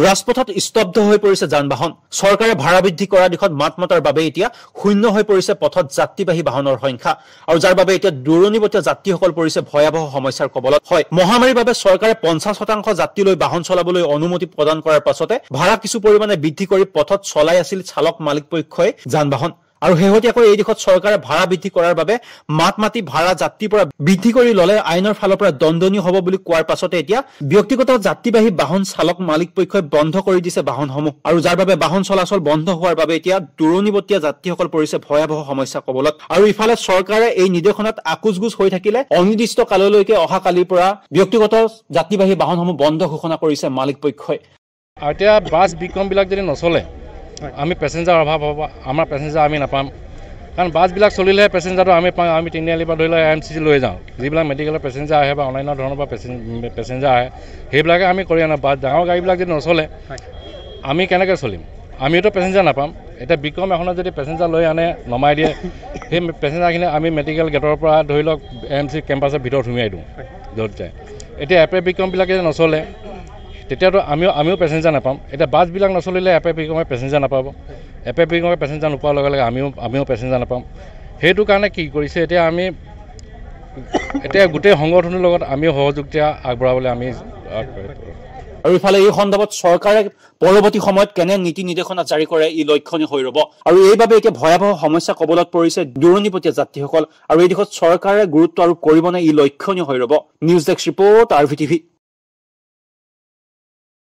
ৰাজপথত স্তব্ধ হৈ পৰিছে যান-বাহন চৰকাৰে ভাড়া বৃদ্ধি কৰাৰ দিশত মাত মতাৰ বাবে এতিয়া শূন্য হৈ পৰিছে পথত যাত্ৰীবাহী বাহনৰ সংখ্যা আৰু যাৰ বাবে এতিয়া দূৰণিবতীয়া যাত্ৰীসকল পৰিছে ভয়াৱহ সমস্যাৰ কবলত হয় মহামাৰীৰ বাবে চৰকাৰে 50% যাত্ৰী লৈ বাহন চলাবলৈ অনুমতি প্ৰদান কৰাৰ পাছতে ভাড়া কিছু পৰিমাণে বৃদ্ধি কৰি পথত চলাই আছিল চালক মালিক পক্ষই যান-বাহন আৰু হেহতিয়াকৈ এই দিশত চৰকাৰে ভাড়া বৃদ্ধি কৰাৰ বাবে মাত মাতি ভাড়া যাত্ৰীৰ পৰা বৃদ্ধি কৰি ললে আইনৰ ফালৰ পৰা দণ্ডনীয় হ'ব বুলি কোৱাৰ পাছতে এতিয়া ব্যক্তিগত যাত্ৰীবাহী বাহন চালক মালিক পক্ষই বন্ধ কৰি দিছে বাহনসমূহ আৰু যাৰ বাবে বাহন চলাচল বন্ধ হোৱাৰ বাবে এতিয়া দূৰণিবতীয়া যাত্ৰীসকল পৰিছে ভয়াৱহ সমস্যা কবলত আৰু ইফালে চৰকাৰে এই নিৰ্দেশনাত আকুজগুজ হৈ থাকিলে অনিৰ্দিষ্ট কাললৈকে অহা কালিৰ পৰা ব্যক্তিগত যাত্ৰীবাহী বাহনসমূহ বন্ধ ঘোষণা কৰিছে মালিক পক্ষই এতিয়া বাছ বিক্ৰমবিলাক যদি নচলে আমি পেছেঞ্জাৰ অভাৱ হ'ব আমাৰ পেছেঞ্জাৰ আমি নাপাম কাৰণ বাছবিলাক চলিলেহে পেছেঞ্জাৰটো আমি পাওঁ আমি তিনিআলিৰ পৰা ধৰি লওক AMCC লৈ যাওঁ যিবিলাক মেডিকেলৰ পেছেঞ্জাৰ আহে বা অন্যান্য ধৰণৰ পৰা পেছেঞ্জাৰ আহে সেইবিলাকে আমি কৰি আনো বাছ ডাঙৰ গাড়ীবিলাক যদি নচলে আমি কেনেকৈ চলিম আমিওতো পেছেঞ্জাৰ নাপাম এতিয়া বিক্ৰম এখনত যদি পেছেঞ্জাৰ লৈ আনে নমাই দিয়ে সেই পেছেঞ্জাৰখিনি আমি মেডিকেল গেটৰ পৰা ধৰি লওক AMCC কেম্পাছৰ ভিতৰত সুমিয়াই দিওঁ য'ত যায় এতিয়া এপে বিক্ৰমবিলাকে নচলে তেতিয়াতো আমিও পেছেঞ্জাৰ নাপাম এতিয়া বাছবিলাক নচলিলে এপে বিক্ৰমে পেছেঞ্জাৰ নাপাব এপে বিক্ৰমে পেছেঞ্জাৰ নোপোৱাৰ লগে লগে আমিও পেছেঞ্জাৰ নাপাম সেইটো কাৰণে কি কৰিছে এতিয়া গোটেই সংগঠনৰ লগত আমিও সহযোগিতা আগবঢ়াবলৈ আমি আৰু ইফালে এই সন্দৰ্ভত চৰকাৰে পৰৱৰ্তী সময়ত কেনে নীতি নিৰ্দেশনা জাৰি কৰে ই লক্ষণীয় হৈ ৰব আৰু এইবাবে এতিয়া ভয়াৱহ সমস্যা কবলত পৰিছে দূৰণিবতীয়া যাত্ৰীসকল আৰু এই দিশত চৰকাৰে গুৰুত্ব আৰোপ কৰিবনে ই লক্ষণীয় হৈ ৰব নিউজ ডেস্ক ৰিপৰ্ট RVTV